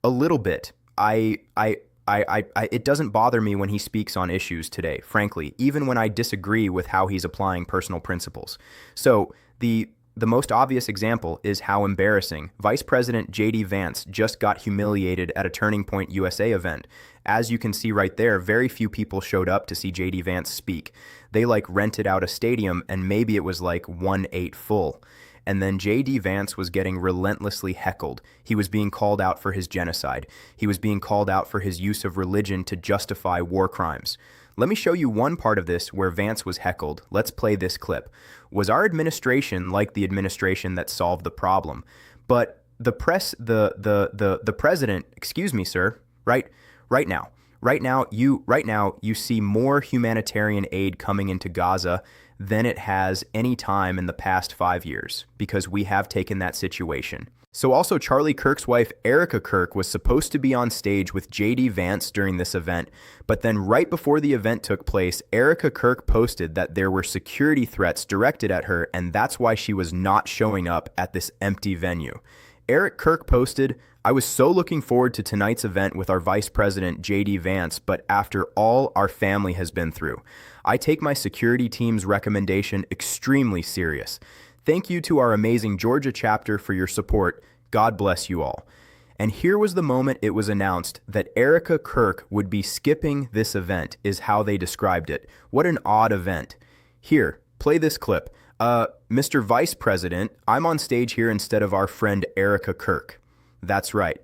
A little bit. It doesn't bother me when he speaks on issues today, frankly, even when I disagree with how he's applying personal principles. So the most obvious example is how embarrassing. Vice President JD Vance just got humiliated at a Turning Point USA event. As you can see right there, very few people showed up to see JD Vance speak. They rented out a stadium and maybe it was 1/8 full. And then JD Vance was getting relentlessly heckled. He was being called out for his genocide. He was being called out for his use of religion to justify war crimes. Let me show you one part of this where Vance was heckled. Let's play this clip. Was our administration like the administration that solved the problem? But the president, excuse me, sir, right now you see more humanitarian aid coming into Gaza than it has any time in the past 5 years, because we have taken that situation. So also Charlie Kirk's wife, Erica Kirk, was supposed to be on stage with JD Vance during this event, but then right before the event took place, Erica Kirk posted that there were security threats directed at her, and that's why she was not showing up at this empty venue. Eric Kirk posted, "I was so looking forward to tonight's event with our Vice President JD Vance, but after all our family has been through, I take my security team's recommendation extremely serious. Thank you to our amazing Georgia chapter for your support. God bless you all." And here was the moment it was announced that Erica Kirk would be skipping this event, is how they described it. What an odd event. Here, play this clip. Mr. Vice President, I'm on stage here instead of our friend Erica Kirk. That's right.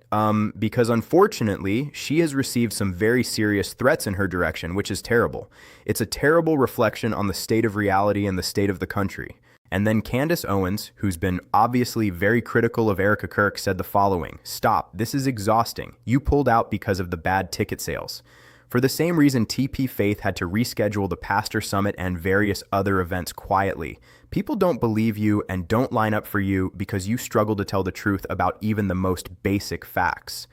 Because unfortunately, she has received some very serious threats in her direction, which is terrible. It's a terrible reflection on the state of reality and the state of the country. And then Candace Owens, who's been obviously very critical of Erica Kirk, said the following: "Stop, this is exhausting. You pulled out because of the bad ticket sales." For the same reason, TP Faith had to reschedule the Pastor Summit and various other events quietly. People don't believe you and don't line up for you because you struggle to tell the truth about even the most basic facts.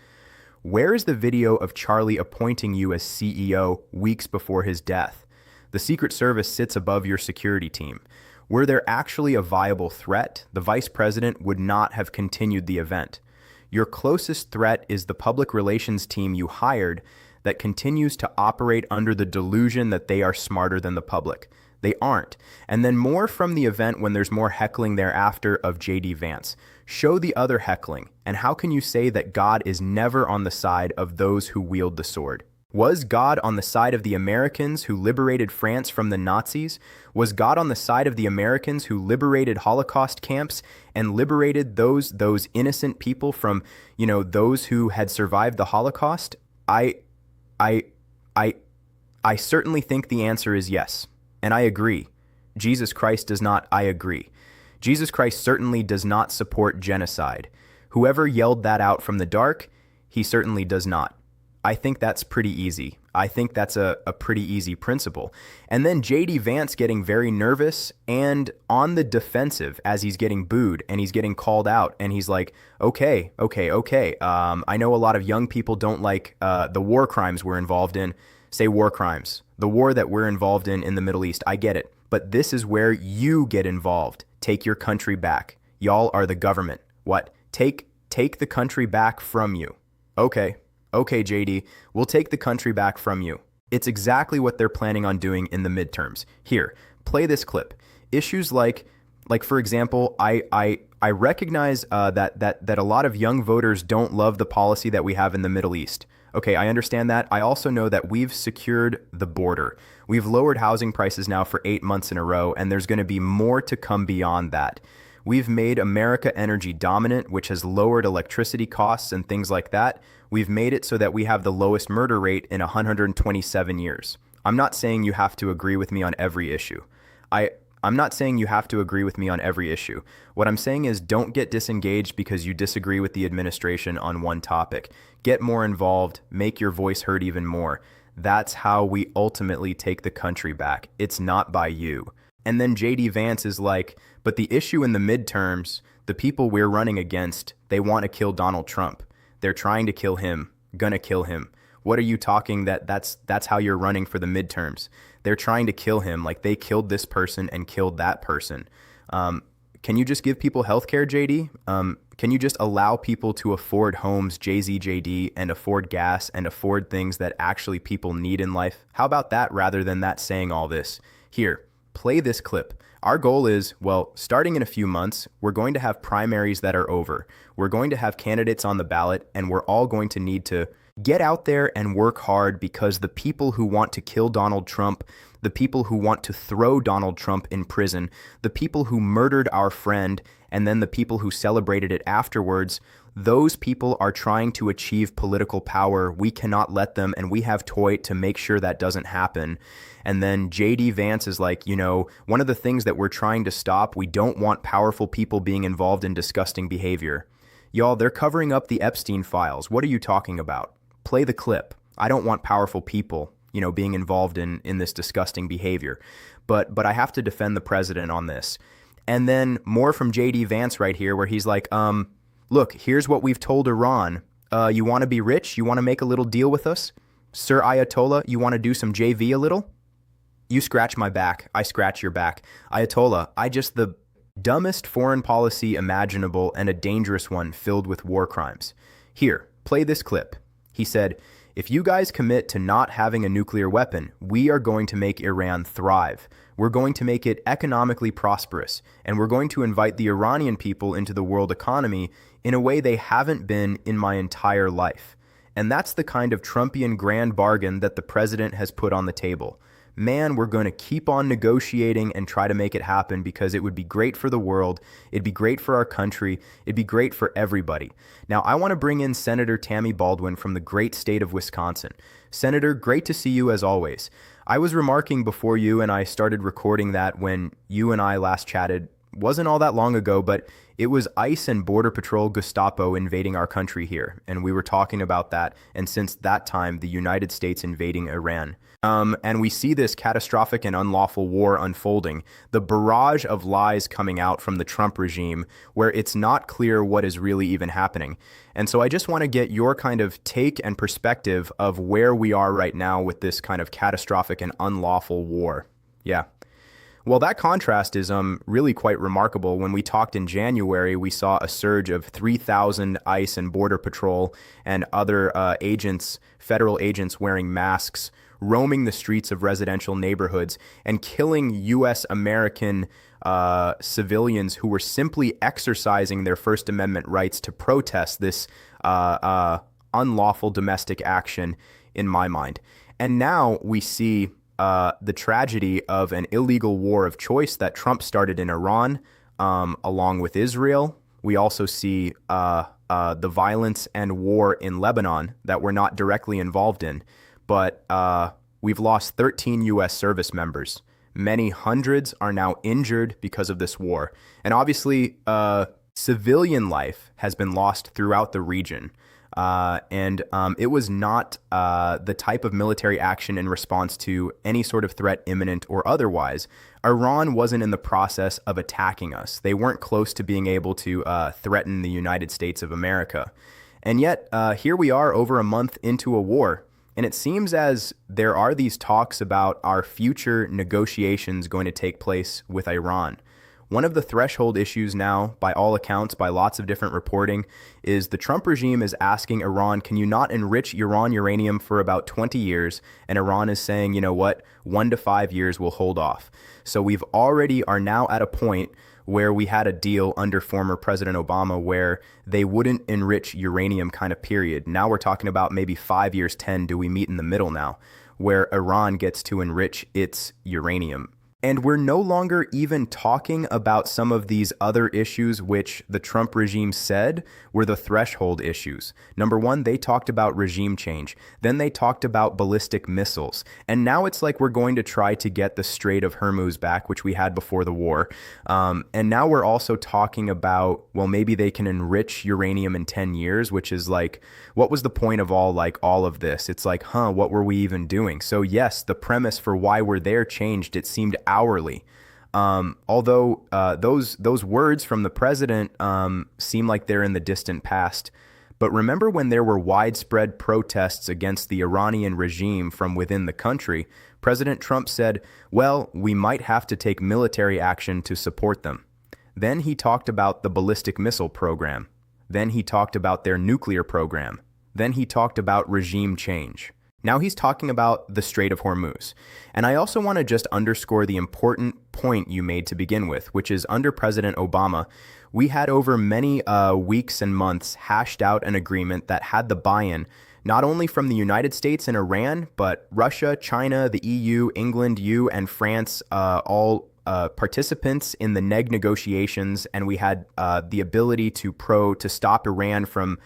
Where is the video of Charlie appointing you as CEO weeks before his death? The Secret Service sits above your security team. Were there actually a viable threat, the vice president would not have continued the event. Your closest threat is the public relations team you hired that continues to operate under the delusion that they are smarter than the public. They aren't. And then more from the event when there's more heckling thereafter of JD Vance. Show the other heckling. And how can you say that God is never on the side of those who wield the sword? Was God on the side of the Americans who liberated France from the Nazis? Was God on the side of the Americans who liberated Holocaust camps and liberated those innocent people from, those who had survived the Holocaust? I certainly think the answer is yes. And I agree. Jesus Christ does not. I agree. Jesus Christ certainly does not support genocide. Whoever yelled that out from the dark, he certainly does not. I think that's pretty easy. I think that's a pretty easy principle. And then JD Vance getting very nervous and on the defensive as he's getting booed and he's getting called out. And he's like, okay. I know a lot of young people don't like the war crimes we're involved in. Say war crimes. The war that we're involved in the Middle East. I get it. But this is where you get involved. Take your country back. Y'all are the government. What? Take the country back from you. Okay, JD, we'll take the country back from you. It's exactly what they're planning on doing in the midterms. Here, play this clip. Issues like for example, I recognize that a lot of young voters don't love the policy that we have in the Middle East. Okay, I understand that. I also know that we've secured the border. We've lowered housing prices now for 8 months in a row, and there's going to be more to come beyond that. We've made America energy dominant, which has lowered electricity costs and things like that. We've made it so that we have the lowest murder rate in 127 years. I'm not saying you have to agree with me on every issue. I'm not saying you have to agree with me on every issue. What I'm saying is don't get disengaged because you disagree with the administration on one topic. Get more involved, make your voice heard even more. That's how we ultimately take the country back. It's not by you. And then JD Vance is like, but the issue in the midterms, the people we're running against, they want to kill Donald Trump. They're trying to kill him, gonna kill him. What are you talking that's how you're running for the midterms? They're trying to kill him like they killed this person and killed that person. Can you just give people healthcare, JD? Can you just allow people to afford homes, JD, and afford gas and afford things that actually people need in life? How about that rather than that saying all this? Here, play this clip. Our goal is, well, starting in a few months, we're going to have primaries that are over. We're going to have candidates on the ballot, and we're all going to need to get out there and work hard because the people who want to kill Donald Trump, the people who want to throw Donald Trump in prison, the people who murdered our friend, and then the people who celebrated it afterwards, those people are trying to achieve political power. We cannot let them, and we have Toy to make sure that doesn't happen. And then JD Vance is like, one of the things that we're trying to stop, we don't want powerful people being involved in disgusting behavior. Y'all, they're covering up the Epstein files. What are you talking about? Play the clip. I don't want powerful people, being involved in this disgusting behavior. But I have to defend the president on this. And then more from JD Vance right here where he's like, look, here's what we've told Iran. You want to be rich? You want to make a little deal with us? Sir Ayatollah, you want to do some JV a little? You scratch my back. I scratch your back. Ayatollah, the dumbest foreign policy imaginable and a dangerous one filled with war crimes. Here, play this clip. He said, if you guys commit to not having a nuclear weapon, we are going to make Iran thrive. We're going to make it economically prosperous, and we're going to invite the Iranian people into the world economy in a way they haven't been in my entire life. And that's the kind of Trumpian grand bargain that the president has put on the table. Man, we're going to keep on negotiating and try to make it happen because it would be great for the world. It'd be great for our country. It'd be great for everybody. Now, I want to bring in Senator Tammy Baldwin from the great state of Wisconsin. Senator, great to see you as always. I was remarking before you and I started recording that when you and I last chatted, wasn't all that long ago, but it was ICE and Border Patrol Gestapo invading our country here. And we were talking about that. And since that time, the United States invading Iran. And we see this catastrophic and unlawful war unfolding, the barrage of lies coming out from the Trump regime where it's not clear what is really even happening. And so I just want to get your kind of take and perspective of where we are right now with this kind of catastrophic and unlawful war. Yeah. Well, that contrast is really quite remarkable. When we talked in January, we saw a surge of 3,000 ICE and Border Patrol and other federal agents wearing masks, roaming the streets of residential neighborhoods and killing U.S. American civilians who were simply exercising their First Amendment rights to protest this unlawful domestic action, in my mind. And now we see the tragedy of an illegal war of choice that Trump started in Iran, along with Israel. We also see the violence and war in Lebanon that we're not directly involved in. But we've lost 13 U.S. service members. Many hundreds are now injured because of this war. And obviously, civilian life has been lost throughout the region. And it was not the type of military action in response to any sort of threat, imminent or otherwise. Iran wasn't in the process of attacking us. They weren't close to being able to threaten the United States of America. And yet, here we are over a month into a war. And it seems as there are these talks about our future negotiations going to take place with Iran. One of the threshold issues now, by all accounts, by lots of different reporting, is the Trump regime is asking Iran, can you not enrich uranium for about 20 years? And Iran is saying, you know what, 1 to 5 years will hold off. So we've already are now at a point where we had a deal under former President Obama where they wouldn't enrich uranium kind of period. Now we're talking about maybe 5 years, 10, do we meet in the middle now, where Iran gets to enrich its uranium. And we're no longer even talking about some of these other issues which the Trump regime said were the threshold issues. Number one, they talked about regime change. Then they talked about ballistic missiles. And now it's like we're going to try to get the Strait of Hormuz back, which we had before the war. And now we're also talking about, well, maybe they can enrich uranium in 10 years, which is like, what was the point of all of this? It's like, what were we even doing? So yes, the premise for why we're there changed. It seemed hourly. Although those words from the president seem like they're in the distant past. But remember when there were widespread protests against the Iranian regime from within the country, President Trump said, well, we might have to take military action to support them. Then he talked about the ballistic missile program. Then he talked about their nuclear program. Then he talked about regime change. Now he's talking about the Strait of Hormuz. And I also want to just underscore the important point you made to begin with, which is under President Obama, we had over many weeks and months hashed out an agreement that had the buy-in not only from the United States and Iran, but Russia, China, the EU, England, you, and France, all participants in the neg negotiations, and we had the ability to stop Iran from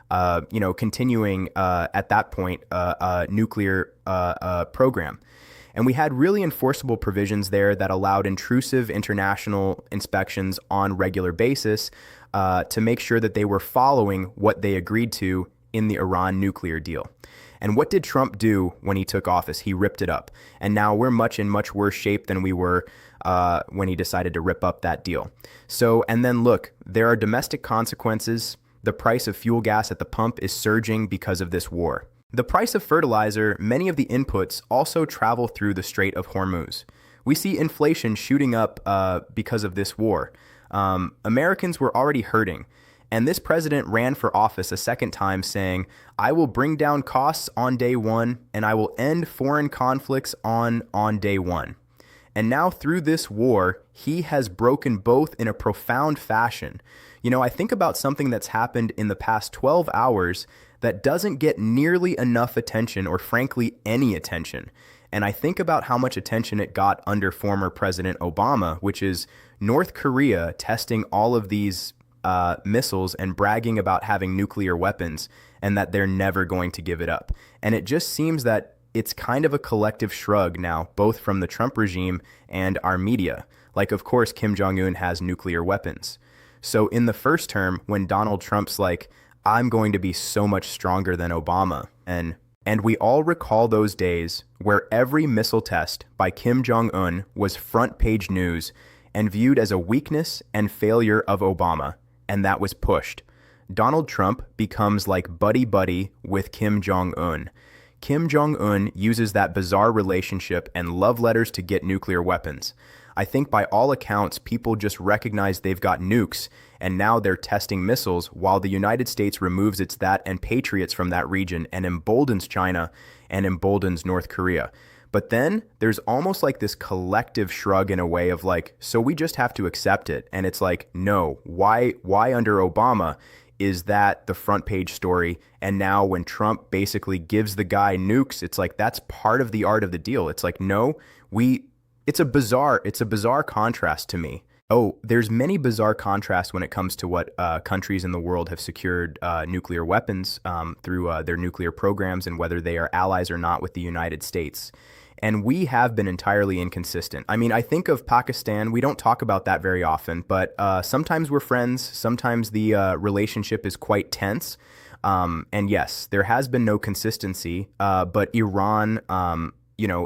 continuing at that point a nuclear program. And we had really enforceable provisions there that allowed intrusive international inspections on regular basis to make sure that they were following what they agreed to in the Iran nuclear deal. And what did Trump do when he took office? He ripped it up. And now we're in much worse shape than we were when he decided to rip up that deal. So, and then look, there are domestic consequences. The price of fuel gas at the pump is surging because of this war. The price of fertilizer, many of the inputs also travel through the Strait of Hormuz. We see inflation shooting up because of this war. Americans were already hurting. And this president ran for office a second time saying, I will bring down costs on day one, and I will end foreign conflicts on day one. And now through this war, he has broken both in a profound fashion. You know, I think about something that's happened in the past 12 hours that doesn't get nearly enough attention, or frankly, any attention. And I think about how much attention it got under former President Obama, which is North Korea testing all of these missiles and bragging about having nuclear weapons and that they're never going to give it up. And it just seems that it's kind of a collective shrug now, both from the Trump regime and our media. Like, of course, Kim Jong-un has nuclear weapons. So in the first term, when Donald Trump's like, I'm going to be so much stronger than Obama, and we all recall those days where every missile test by Kim Jong-un was front page news and viewed as a weakness and failure of Obama, and that was pushed. Donald Trump becomes like buddy-buddy with Kim Jong-un. Kim Jong-un uses that bizarre relationship and love letters to get nuclear weapons. I think by all accounts, people just recognize they've got nukes, and now they're testing missiles while the United States removes its that and patriots from that region and emboldens China and emboldens North Korea. But then there's almost like this collective shrug in a way of like, so we just have to accept it. And it's like, no, why under Obama is that the front page story? And now when Trump basically gives the guy nukes, it's like, that's part of the art of the deal. It's like, no, it's a bizarre contrast to me. Oh, there's many bizarre contrasts when it comes to what countries in the world have secured nuclear weapons through their nuclear programs and whether they are allies or not with the United States. And we have been entirely inconsistent. I mean, I think of Pakistan. We don't talk about that very often, but sometimes we're friends. Sometimes the relationship is quite tense. And yes, there has been no consistency, but Iran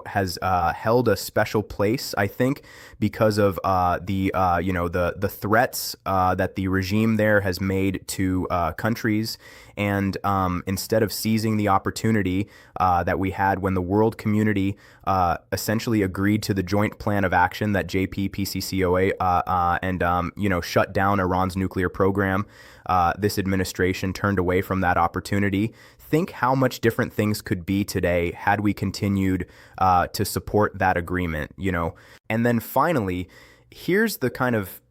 has held a special place, I think, because of the threats that the regime there has made to countries. And instead of seizing the opportunity that we had when the world community essentially agreed to the joint plan of action that JPPCCOA and shut down Iran's nuclear program, this administration turned away from that opportunity. Think how much different things could be today had we continued to support that agreement, And then finally, here's the kind of,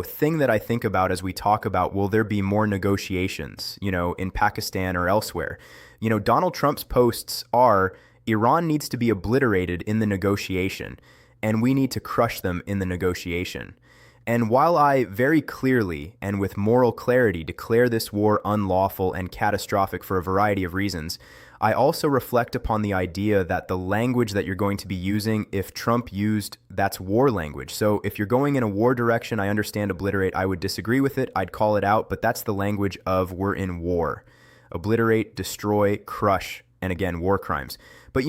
thing that I think about as we talk about, will there be more negotiations, in Pakistan or elsewhere? Donald Trump's posts are, Iran needs to be obliterated in the negotiation, and we need to crush them in the negotiation. And while I very clearly and with moral clarity declare this war unlawful and catastrophic for a variety of reasons, I also reflect upon the idea that the language that you're going to be using, if Trump used, that's war language. So if you're going in a war direction, I understand obliterate, I would disagree with it, I'd call it out, but that's the language of we're in war. Obliterate, destroy, crush, and again, war crimes. But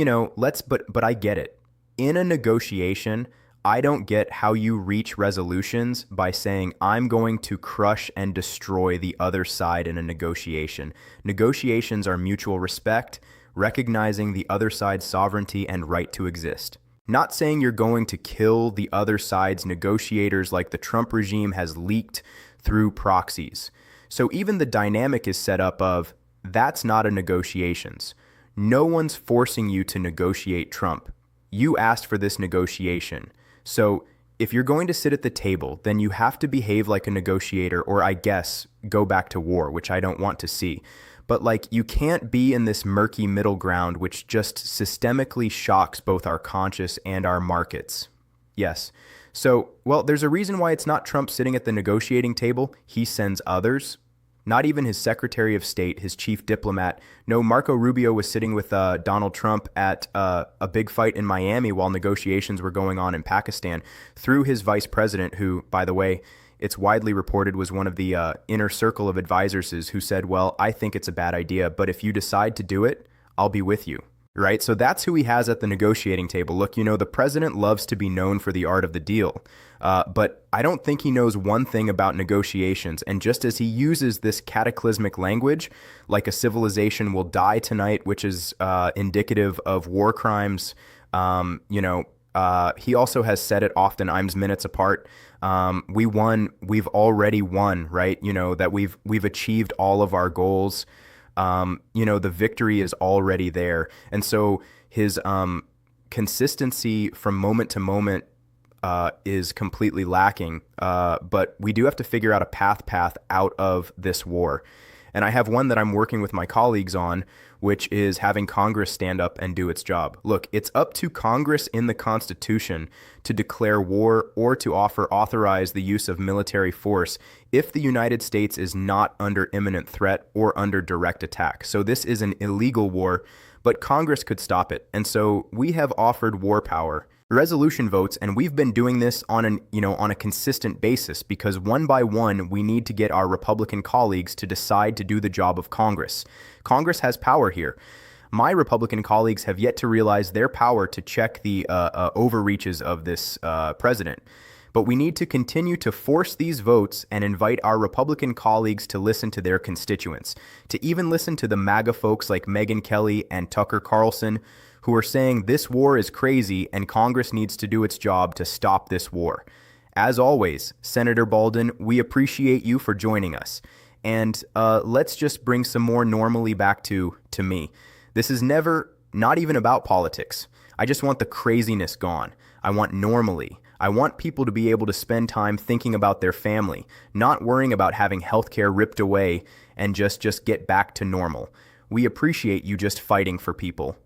but I get it. In a negotiation, I don't get how you reach resolutions by saying I'm going to crush and destroy the other side in a negotiation. Negotiations are mutual respect, recognizing the other side's sovereignty and right to exist. Not saying you're going to kill the other side's negotiators like the Trump regime has leaked through proxies. So even the dynamic is set up of that's not a negotiations. No one's forcing you to negotiate Trump. You asked for this negotiation. So if you're going to sit at the table, then you have to behave like a negotiator, or I guess go back to war, which I don't want to see. But like, you can't be in this murky middle ground, which just systemically shocks both our conscious and our markets. Yes. So, well, there's a reason why it's not Trump sitting at the negotiating table. He sends others. Not even his Secretary of State, his chief diplomat. No, Marco Rubio was sitting with Donald Trump at a big fight in Miami while negotiations were going on in Pakistan through his vice president, who, by the way, it's widely reported was one of the inner circle of advisors who said, well, I think it's a bad idea, but if you decide to do it, I'll be with you. Right? So that's who he has at the negotiating table. Look, the president loves to be known for the art of the deal, but I don't think he knows one thing about negotiations. And just as he uses this cataclysmic language, like a civilization will die tonight, which is indicative of war crimes, he also has said it often, I'm minutes apart. We won, we've already won, right? That we've achieved all of our goals. The victory is already there. And so his consistency from moment to moment is completely lacking. But we do have to figure out a path out of this war. And I have one that I'm working with my colleagues on, which is having Congress stand up and do its job. Look, it's up to Congress in the Constitution to declare war or to authorize the use of military force if the United States is not under imminent threat or under direct attack. So this is an illegal war, but Congress could stop it. And so we have offered war power resolution votes, and we've been doing this on a consistent basis because one by one we need to get our Republican colleagues to decide to do the job of Congress. Congress has power here. My Republican colleagues have yet to realize their power to check the overreaches of this president. But we need to continue to force these votes and invite our Republican colleagues to listen to their constituents, to even listen to the MAGA folks like Megyn Kelly and Tucker Carlson, who are saying this war is crazy and Congress needs to do its job to stop this war. As always, Senator Baldwin, we appreciate you for joining us. And let's just bring some more normally back to me. This is not even about politics. I just want the craziness gone. I want normally. I want people to be able to spend time thinking about their family, not worrying about having healthcare ripped away, and just get back to normal. We appreciate you just fighting for people.